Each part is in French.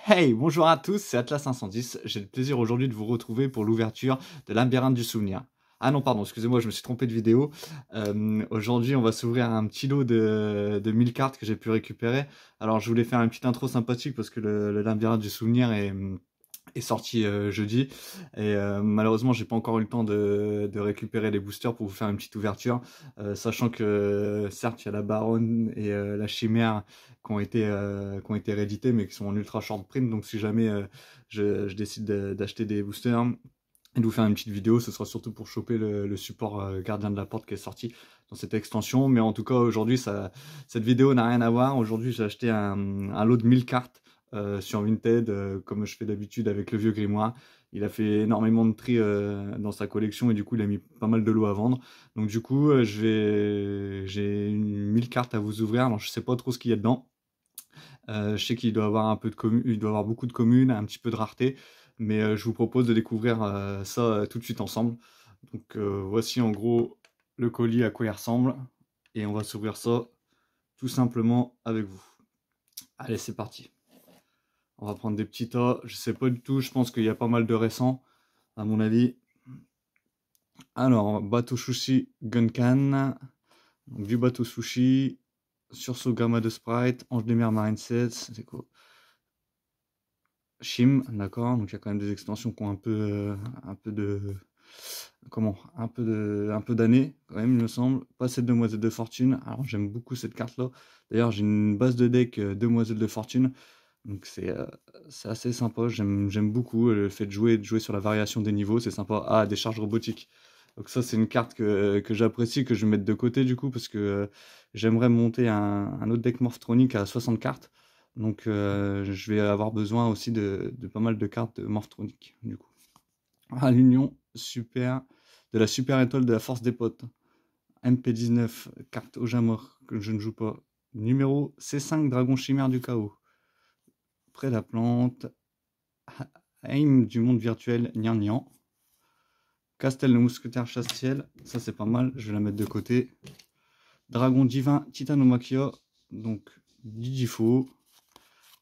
Hey, bonjour à tous, c'est Atlas 510. J'ai le plaisir aujourd'hui de vous retrouver pour l'ouverture de Labyrinthe du Souvenir. Ah non, pardon, excusez-moi, je me suis trompé de vidéo. Aujourd'hui, on va s'ouvrir un petit lot de 1000 cartes que j'ai pu récupérer. Alors, je voulais faire une petite intro sympathique parce que le Labyrinthe du Souvenir est sorti jeudi. Et malheureusement, j'ai pas encore eu le temps de récupérer les boosters pour vous faire une petite ouverture. Sachant que certes, il y a la Baronne et la Chimère qui ont été réédités mais qui sont en ultra short print. Donc si jamais je décide d'acheter des boosters et de vous faire une petite vidéo, ce sera surtout pour choper le support Gardien de la Porte qui est sorti dans cette extension. Mais en tout cas, aujourd'hui, cette vidéo n'a rien à voir. Aujourd'hui, j'ai acheté un lot de 1000 cartes sur Vinted, comme je fais d'habitude avec le vieux grimoire. Il a fait énormément de tri dans sa collection et du coup, il a mis pas mal de lots à vendre. Donc du coup, j'ai 1000 cartes à vous ouvrir. Alors, je sais pas trop ce qu'il y a dedans. Je sais qu'il doit avoir un peu de il doit avoir beaucoup de communes, un petit peu de rareté, mais je vous propose de découvrir ça tout de suite ensemble. Donc voici en gros le colis à quoi il ressemble, et on va s'ouvrir ça tout simplement avec vous. Allez, c'est parti. On va prendre des petits tas, je sais pas du tout, je pense qu'il y a pas mal de récents, à mon avis. Alors, bateau sushi Gunkan, donc du bateau sushi, sursaut gamma de Sprite, Ange des mers Marine 7, c'est quoi? Shim, d'accord, donc il y a quand même des extensions qui ont un peu de, comment, un peu d'années, quand même, il me semble. Pas cette Demoiselle de Fortune, alors j'aime beaucoup cette carte-là. D'ailleurs, j'ai une base de deck Demoiselle de Fortune, donc c'est assez sympa, j'aime beaucoup le fait de jouer sur la variation des niveaux, c'est sympa. Ah, des charges robotiques. Donc ça, c'est une carte que j'apprécie, que je vais mettre de côté, du coup, parce que j'aimerais monter un autre deck Morphtronic à 60 cartes. Donc je vais avoir besoin aussi de pas mal de cartes de Morphtronic, du coup. Ah, l'Union, super. De la super étoile de la force des potes. MP19, carte au mort que je ne joue pas. Numéro C5, Dragon Chimère du chaos. Près la plante. Aim du monde virtuel, Nian Nian. Castel le mousquetaire chasse-ciel, ça c'est pas mal, je vais la mettre de côté. Dragon divin, Titanomachia, donc Digifo.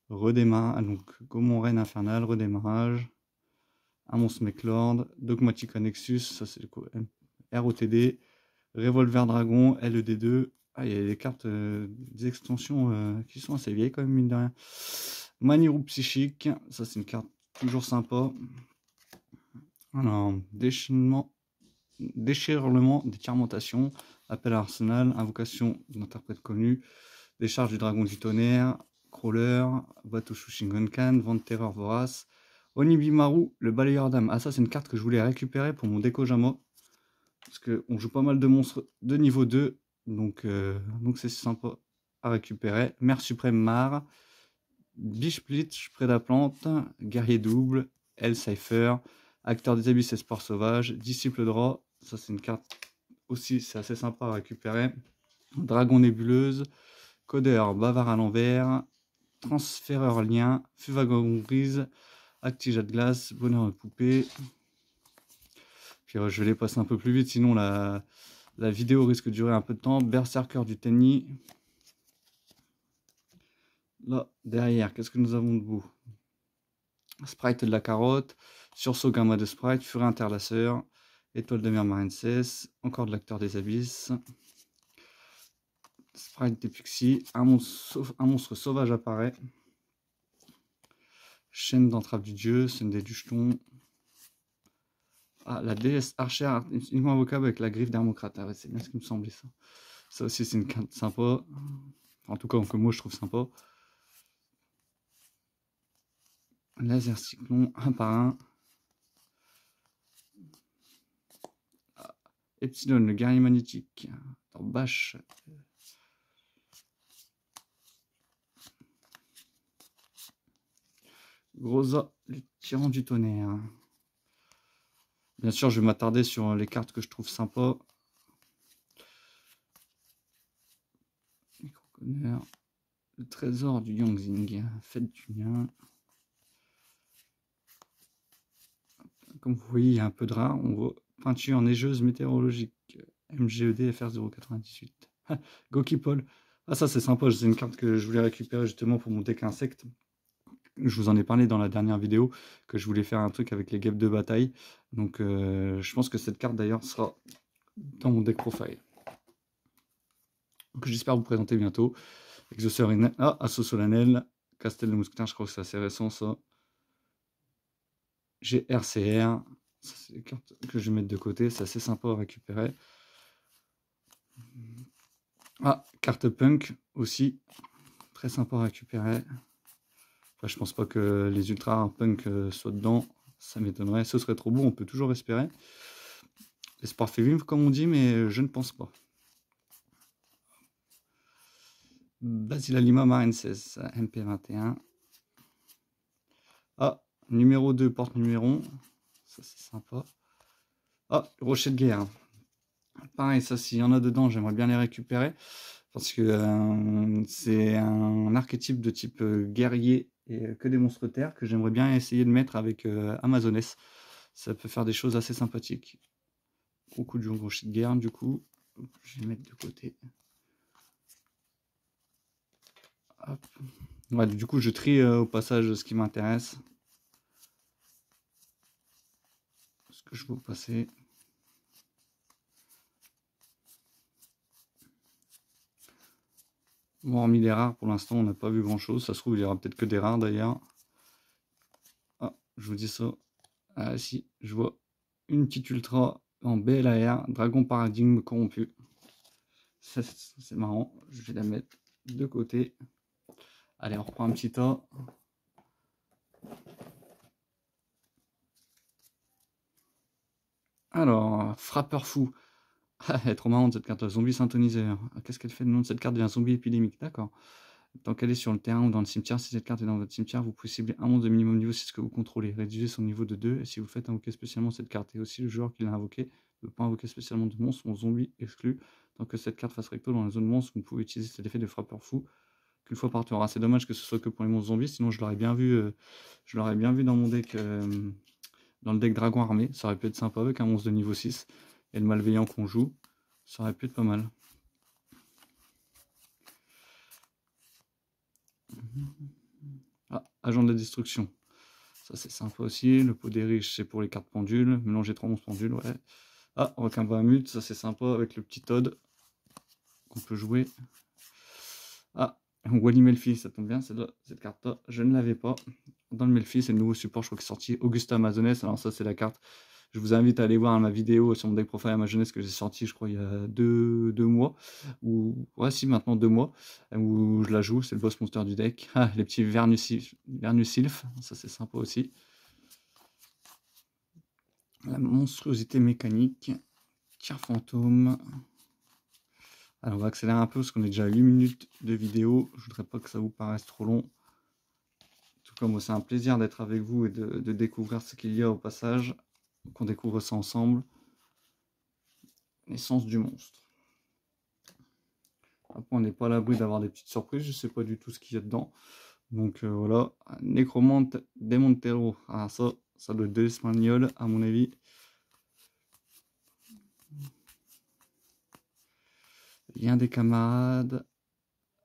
Redémarrage, donc Gaumont Reine Infernale, redémarrage. Amos Mechlord, Dogmatica Nexus, ça c'est quoi? ROTD, Revolver Dragon, LED2. Ah, il y a des cartes, des extensions qui sont assez vieilles quand même, mine de rien. Maniroux Psychique, ça c'est une carte toujours sympa. Alors, déchirement des Tiers-Mutations, Appel à Arsenal, Invocation d'interprète connu, Décharge du Dragon du Tonnerre, Crawler, Bateau Shushingonkan, Vent de Terreur Vorace, Onibimaru, le Balayeur d'âme. Ah, ça, c'est une carte que je voulais récupérer pour mon Dekojama. Parce qu'on joue pas mal de monstres de niveau 2. Donc c'est sympa à récupérer. Mère Suprême Mar, Bishplitch, Prédaplante, Guerrier Double, El Cypher, Acteur des Abysses Espoir Sauvage, Disciple Drap. Ça, c'est une carte aussi, c'est assez sympa à récupérer. Dragon Nébuleuse, Codeur Bavard à l'envers, Transféreur Lien, Fuvagon Grise, Actija de glace, Bonheur de poupée. Puis je vais les passer un peu plus vite, sinon la vidéo risque de durer un peu de temps. Berserker du Tenny. Là, derrière, qu'est-ce que nous avons de beau? Sprite de la carotte, Sursaut Gamma de Sprite, Furet Interlaceur, Étoile de mer Marine 16, encore de l'acteur des abysses. Sprite des Pixies, un monstre sauvage apparaît. Chaîne d'entrave du dieu, scène des dujetons. Ah, la déesse archère uniquement invocable avec la griffe d'Hermocrate. Ah ouais, c'est bien ce qui me semblait ça. Ça aussi, c'est une carte sympa. En tout cas, que moi, je trouve sympa. Laser cyclone, un par un. Ah, Epsilon, le guerrier magnétique. Attends, Bâche. Grosa, le tyran du tonnerre. Bien sûr, je vais m'attarder sur les cartes que je trouve sympas. Micro-conneur. Le trésor du Yangzing. Fête du lien. Comme vous voyez, il y a un peu de rare. On voit peinture neigeuse météorologique. MGED FR098. Gokipol. Ah, ça c'est sympa. C'est une carte que je voulais récupérer justement pour mon deck insecte. Je vous en ai parlé dans la dernière vidéo que je voulais faire un truc avec les guêpes de bataille. Donc je pense que cette carte d'ailleurs sera dans mon deck profile. Donc j'espère vous présenter bientôt. Exauceur Ignite. Ah, Assaut Solennel. Castel de Mousquetaire, je crois que c'est assez récent ça. J'ai RCR. Ça, c'est des cartes que je vais mettre de côté. C'est assez sympa à récupérer. Ah, carte punk aussi. Très sympa à récupérer. Après, je pense pas que les ultra punk soient dedans. Ça m'étonnerait. Ce serait trop beau. On peut toujours espérer. L'espoir fait vivre, comme on dit, mais je ne pense pas. Basila Lima Marine 16, MP21. Ah, numéro 2, porte numéro. Ça, c'est sympa. Ah, rocher de guerre. Pareil, ça, s'il y en a dedans, j'aimerais bien les récupérer. Parce que c'est un archétype de type guerrier et que des monstres terre que j'aimerais bien essayer de mettre avec Amazoness. Ça peut faire des choses assez sympathiques. Beaucoup de rocher de guerre, du coup. Je vais mettre de côté. Hop. Ouais, du coup, je trie au passage ce qui m'intéresse. Ce que je veux passer. Bon, hormis les rares, pour l'instant, on n'a pas vu grand chose. Ça se trouve, il y aura peut-être que des rares d'ailleurs. Ah, je vous dis ça. Ah, si, je vois une petite ultra en BLAR, Dragon Paradigme corrompu. Ça, c'est marrant. Je vais la mettre de côté. Allez, on reprend un petit tas. Alors, frappeur fou. Ah, elle est trop marrante cette carte. Zombie synthoniseur. Qu'est-ce qu'elle fait? Le nom de cette carte devient zombie épidémique. D'accord. Tant qu'elle est sur le terrain ou dans le cimetière, si cette carte est dans votre cimetière, vous pouvez cibler un monstre de minimum niveau, c'est ce que vous contrôlez. Réduisez son niveau de 2, et si vous faites invoquer spécialement cette carte, et aussi le joueur qui l'a invoqué ne peut pas invoquer spécialement de monstre, mon zombie exclu. Tant que cette carte fasse recto dans la zone monstre, vous pouvez utiliser cet effet de frappeur fou qu'une fois par tour. C'est dommage que ce soit que pour les monstres zombies, sinon je l'aurais bien vu, dans mon deck, dans le deck dragon armé. Ça aurait pu être sympa avec un monstre de niveau 6 et le malveillant qu'on joue. Ça aurait pu être pas mal. Ah, agent de la destruction. Ça c'est sympa aussi. Le pot des riches, c'est pour les cartes pendules. Mélanger 3 monstres pendules, ouais. Ah, requin Bahamut, ça c'est sympa avec le petit Todd qu'on peut jouer. Ah, Wally Melfi, ça tombe bien, cette carte-là, je ne l'avais pas. Dans le Melfi, c'est le nouveau support, je crois, qui est sorti. Augusta Amazoness, alors ça c'est la carte. Je vous invite à aller voir ma vidéo sur mon deck profile Amazoness que j'ai sorti, je crois, il y a deux mois. Ou, ouais, si, maintenant 2 mois. Où je la joue, c'est le boss monster du deck. Ah, les petits Vernusylph, ça c'est sympa aussi. La monstruosité mécanique. Tir fantôme. Alors on va accélérer un peu parce qu'on est déjà à 8 minutes de vidéo. Je voudrais pas que ça vous paraisse trop long. En tout cas, moi c'est un plaisir d'être avec vous et de découvrir ce qu'il y a au passage. Qu'on découvre ça ensemble. L'essence du monstre. Après on n'est pas à l'abri d'avoir des petites surprises. Je sais pas du tout ce qu'il y a dedans. Donc voilà. Nécromante de Montero. Ah ça doit être de l'espagnol à mon avis. Lien des camarades.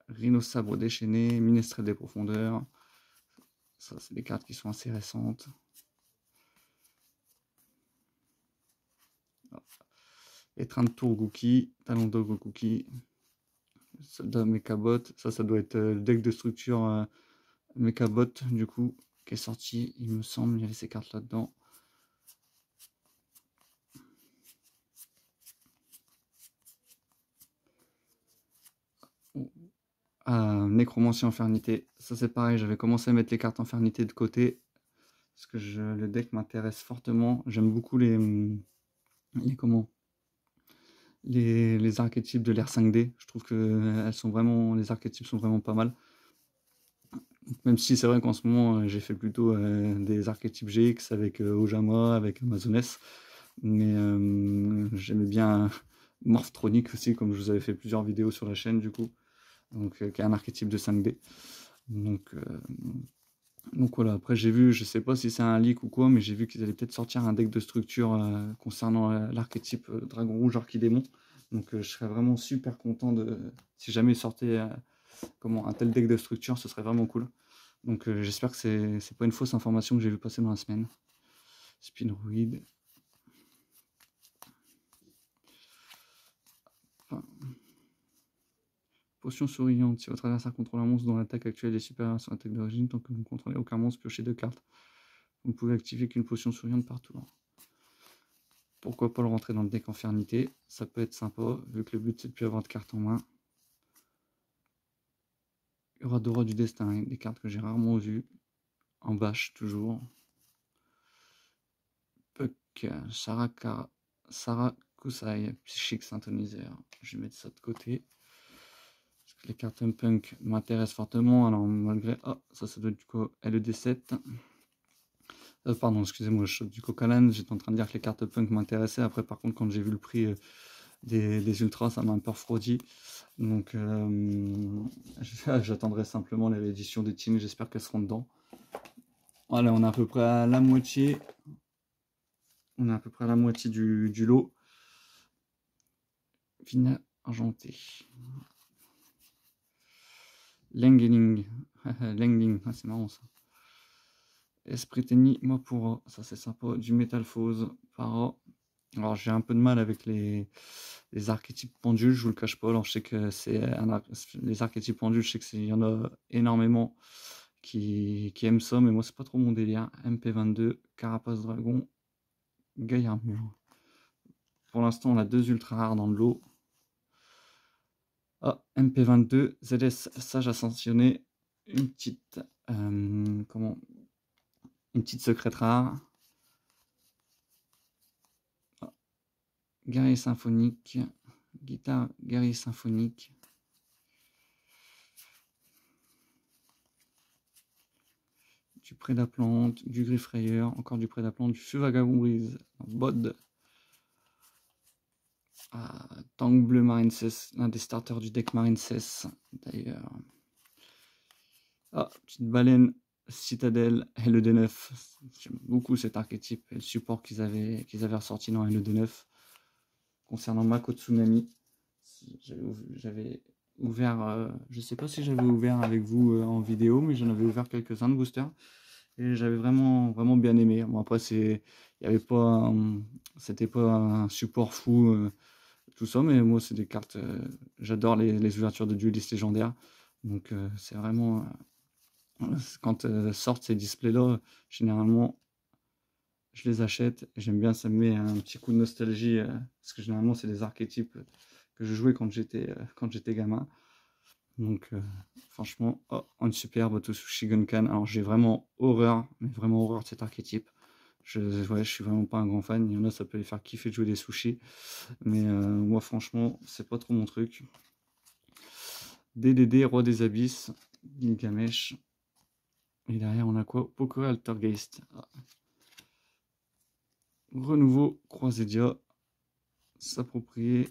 Rhinosabre déchaîné. Minestrel des profondeurs. Ça c'est des cartes qui sont assez récentes. Étreinte Tour Gookie, Talon d'Ogre Cookie, Soldat Mechabot, ça doit être le deck de structure Mechabot du coup, qui est sorti, il me semble, il y avait ces cartes là-dedans. Nécromancie Infernité, ça c'est pareil, j'avais commencé à mettre les cartes Infernité de côté, parce que le deck m'intéresse fortement, j'aime beaucoup les archétypes de l'ère 5D, je trouve que les archétypes sont vraiment pas mal. Même si c'est vrai qu'en ce moment j'ai fait plutôt des archétypes GX avec Ojama, avec Amazoness, mais j'aimais bien Morphtronic aussi, comme je vous avais fait plusieurs vidéos sur la chaîne du coup, donc qui est un archétype de 5D. Donc voilà, après j'ai vu, je sais pas si c'est un leak ou quoi, mais j'ai vu qu'ils allaient peut-être sortir un deck de structure concernant l'archétype Dragon Rouge Archidémon. Donc je serais vraiment super content si jamais ils sortaient un tel deck de structure, ce serait vraiment cool. Donc j'espère que c'est pas une fausse information que j'ai vu passer dans la semaine. Spinroid. Enfin, potion souriante. Si votre adversaire contrôle un monstre dont l'attaque actuelle est supérieure à son attaque d'origine, tant que vous ne contrôlez aucun monstre, piochez 2 cartes. Vous ne pouvez activer qu'une potion souriante par tour. Pourquoi pas le rentrer dans le deck Infernité? Ça peut être sympa, vu que le but c'est de plus avoir de cartes en main. Il y aura Dora du Destin, des cartes que j'ai rarement vues. En bâche, toujours. Puck, Sarakusai, Psychic Synthoniseur. Je vais mettre ça de côté. Parce que les cartes Punk m'intéressent fortement. Alors, malgré. Ah, ça doit être du coup LED7. Pardon, excusez-moi, je saute du Coca-Lan. J'étais en train de dire que les cartes Punk m'intéressaient. Après, par contre, quand j'ai vu le prix des Ultras, ça m'a un peu refroidi. Donc, j'attendrai simplement les rééditions des teams. J'espère qu'elles seront dedans. Voilà, on est à peu près à la moitié. On est à peu près à la moitié du lot. Vina argenté. Lengeling. Lengling, ah, c'est marrant ça. Espriteni Mapura, ça c'est sympa. Du Métalphose, Para. Alors j'ai un peu de mal avec les archétypes pendules, je vous le cache pas. Alors je sais que les archétypes pendules, je sais qu'il y en a énormément qui aiment ça, mais moi c'est pas trop mon délire. MP22, Carapace Dragon, Gaillard Mur. Pour l'instant on a 2 ultra rares dans le lot. Ah, MP22, ZS Sage Ascensionné, une petite une petite secrète rare. Ah, guerrier symphonique, guitare guerrier symphonique. Du Prédaplante, du Griffrayeur, encore du Prédaplante, du Feu Vagabond Brise, Bod. Ah, Tank Bleu Marine 16, l'un des starters du deck Marine 16 d'ailleurs. Ah, petite baleine Citadelle LED9. J'aime beaucoup cet archétype et le support qu'ils avaient ressorti dans LED9. Concernant Mako Tsunami, j'avais ouvert, je sais pas si j'avais ouvert avec vous en vidéo, mais j'en avais ouvert quelques-uns de boosters. Et j'avais vraiment bien aimé. Bon, après, il y avait pas, c'était pas un support fou, tout ça, mais moi, c'est des cartes, j'adore les ouvertures de duelistes légendaires. Donc, c'est vraiment, quand sortent ces displays-là, généralement, je les achète. Et j'aime bien, ça me met un petit coup de nostalgie, parce que généralement, c'est des archétypes que je jouais quand j'étais gamin. Donc, franchement, oh, une superbe Totsushi Gunkan. Alors, j'ai vraiment horreur, mais vraiment horreur de cet archétype. Je suis vraiment pas un grand fan. Il y en a, ça peut les faire kiffer de jouer des sushis. Mais moi, franchement, c'est pas trop mon truc. DDD, Roi des Abysses, Gilgamesh. Et derrière, on a quoi? Poké Altergeist. Ah. Renouveau, Croisédia. S'approprier.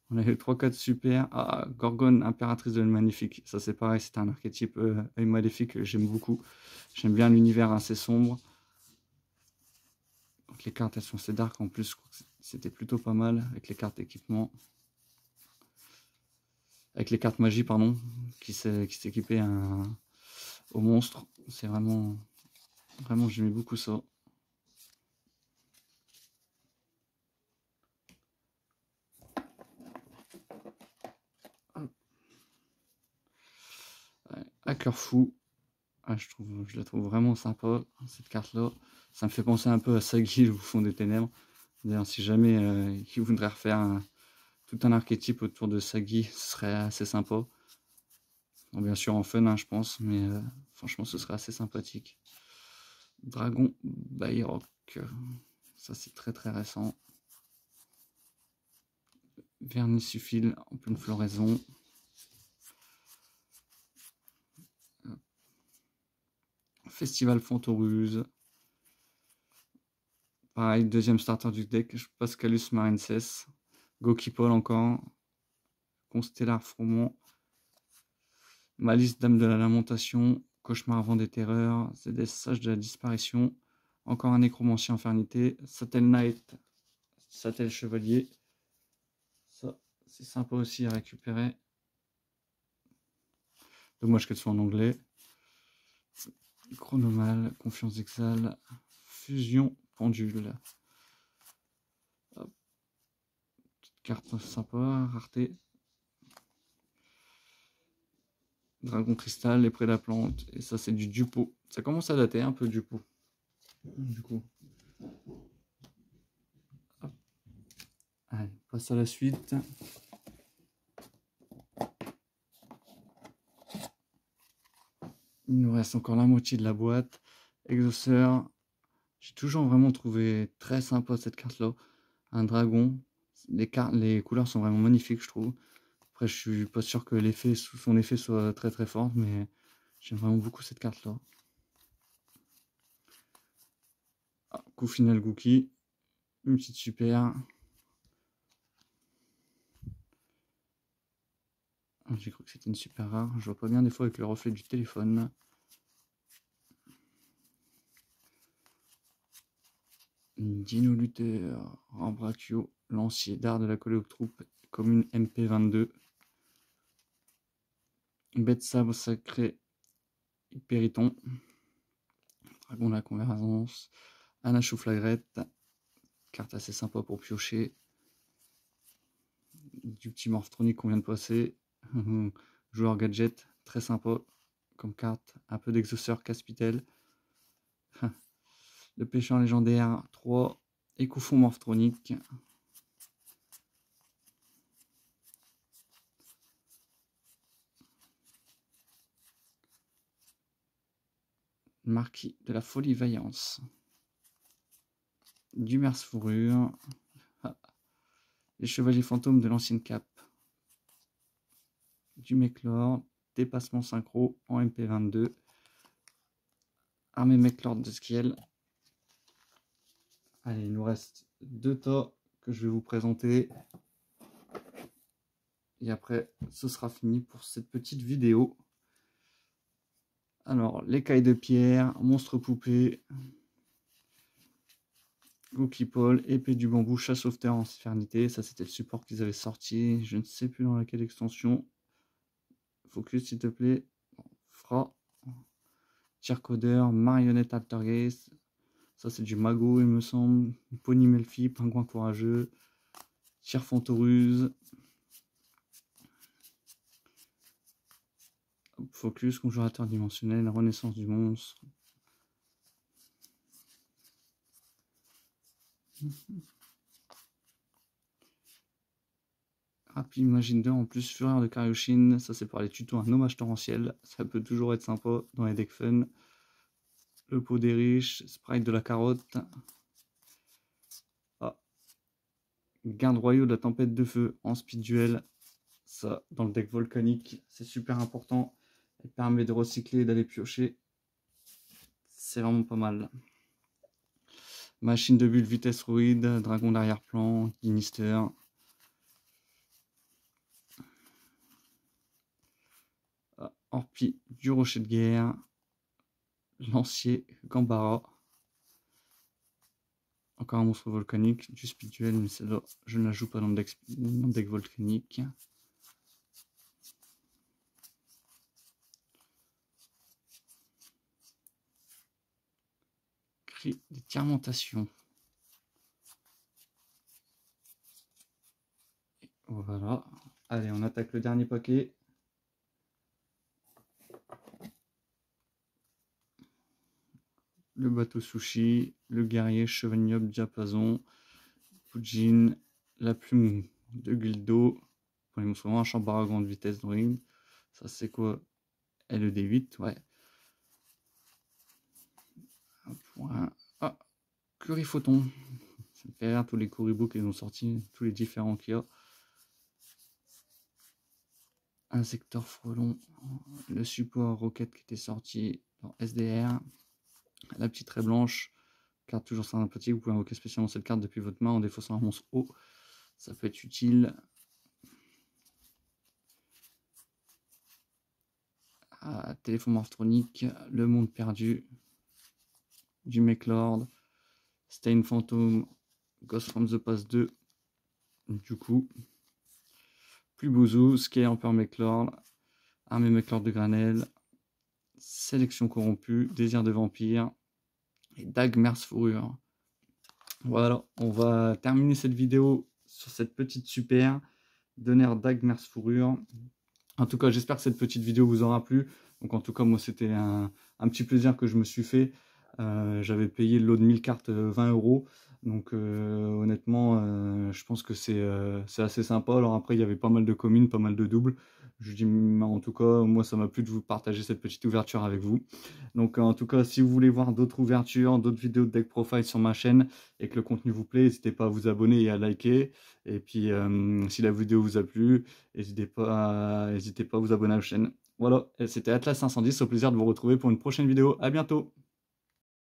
On a eu 3-4 super. Ah, Gorgone, impératrice de Magnifique. Ça, c'est pareil, c'est un archétype œil maléfique que j'aime beaucoup. J'aime bien l'univers assez sombre. Donc, les cartes, elles sont assez dark en plus. C'était plutôt pas mal avec les cartes équipement. Avec les cartes magie, pardon, qui s'équipaient au monstre. C'est vraiment, j'aimais beaucoup ça. Hacker fou. Ah, je la trouve vraiment sympa, cette carte-là. Ça me fait penser un peu à Sagi, au fond des ténèbres. D'ailleurs, si jamais il voudrait refaire tout un archétype autour de Sagi, ce serait assez sympa. Bon, bien sûr en fun, hein, je pense, mais franchement, ce serait assez sympathique. Dragon Bayrock. Ça, c'est très récent. Vernissufile en pleine floraison. Festival Fantoruse. Pareil, deuxième starter du deck. Pascalus Marenses. Gokipol encore. Constellar Fromont. Malice Dame de la Lamentation. Cauchemar Vent des Terreurs. ZS Sage de la Disparition. Encore un Nécromancien Infernité. Satel Knight. Satel Chevalier. Ça, c'est sympa aussi à récupérer. Dommage qu'elle soit en anglais. Chronomal, Confiance Exal, Fusion, Pendule. Hop. Petite carte sympa, rareté. Dragon Cristal, les Prés de la Plante. Et ça, c'est du Dupo. Ça commence à dater un peu Dupo. Du coup. Hop. Allez, on passe à la suite. Il nous reste encore la moitié de la boîte. Exauceur. J'ai toujours vraiment trouvé très sympa cette carte-là. Un dragon. Les couleurs sont vraiment magnifiques, je trouve. Après, je suis pas sûr que son effet soit très très fort, mais j'aime vraiment beaucoup cette carte-là. Ah, coup final Gookie. Une petite super. J'ai cru que c'était une super rare. Je vois pas bien des fois avec le reflet du téléphone. Dino Luther, Rambratio, lancier d'art de la Coléoptroupe, commune MP22. Bête sabre sacré, Hyperiton. Dragon de la convergence. Anna Chouflagrette. Carte assez sympa pour piocher. Du petit Morphthronic qu'on vient de passer. Joueur gadget, très sympa comme carte. Un peu d'exauceur Caspitel. Le pêcheur légendaire 3. Écouffon Morphthronic. Marquis de la folie vaillance. Du Merce fourrure. Les chevaliers fantômes de l'ancienne cape. Du Mechlord. Dépassement synchro en MP22. Armée Mechlord de Skiel. Allez, il nous reste 2 tas que je vais vous présenter. Et après, ce sera fini pour cette petite vidéo. Alors, l'écaille de pierre, monstre poupée, Gookie Paul, épée du bambou, chasse sauveteur en infernité. Ça, c'était le support qu'ils avaient sorti. Je ne sais plus dans laquelle extension. Focus, s'il te plaît. Fra. Tir codeur, marionnette altergeist. Ça, c'est du mago, il me semble. Pony Melfi, pingouin courageux. Tir Fantoruse. Focus, conjurateur dimensionnel, renaissance du monstre. Rapide Imagine 2 en plus, Fureur de Karioshin, ça c'est pour les tutos, un hommage torrentiel, ça peut toujours être sympa dans les decks fun. Le pot des riches, Sprite de la carotte. Ah. Garde royaux de la tempête de feu en speed duel, ça dans le deck volcanique, c'est super important, elle permet de recycler et d'aller piocher, c'est vraiment pas mal. Machine de bulle vitesse ruide, dragon d'arrière-plan, Ginister. Orpi du rocher de guerre, lancier Gambara, encore un monstre volcanique, du spirituel, mais celle-là je ne la joue pas dans le deck volcanique. Cri des Tirementations. Voilà, allez on attaque le dernier paquet. Le bateau sushi, le guerrier Chevignob Diapason, Pujin, la plume de Gildo, pour les monstres, un Chambara grande vitesse droïde. Ça c'est quoi? LED8, ouais. Un point. Ah, Curryphoton. Ça me fait rire tous les Kuribo qu'ils ont sortis, tous les différents qu'il y a. Insecteur frelon, le support roquette qui était sorti dans SDR. La petite raie blanche, carte toujours sympathique, vous pouvez invoquer spécialement cette carte depuis votre main en défaussant un monstre haut, ça peut être utile. Téléphone morphthronique, le monde perdu, du Mechlord, Stain Phantom, Ghost from the Past 2, du coup, plus Bouzou, Scale Emperor Mechlord, Armée Mechlord de Granel, Sélection corrompue, désir de vampire et Dagmer's fourrure. Voilà, on va terminer cette vidéo sur cette petite super Donner Dagmer's fourrure. En tout cas, j'espère que cette petite vidéo vous aura plu. Donc en tout cas, moi, c'était un petit plaisir que je me suis fait. J'avais payé le lot de 1000 cartes 20 €. Donc honnêtement, je pense que c'est assez sympa. Alors après, il y avait pas mal de communes, pas mal de doubles. Je dis, en tout cas, moi, ça m'a plu de vous partager cette petite ouverture avec vous. Donc en tout cas, si vous voulez voir d'autres ouvertures, d'autres vidéos de deck profile sur ma chaîne et que le contenu vous plaît, n'hésitez pas à vous abonner et à liker. Et puis, si la vidéo vous a plu, n'hésitez pas à vous abonner à la chaîne. Voilà, c'était Atlas 510, au plaisir de vous retrouver pour une prochaine vidéo. À bientôt!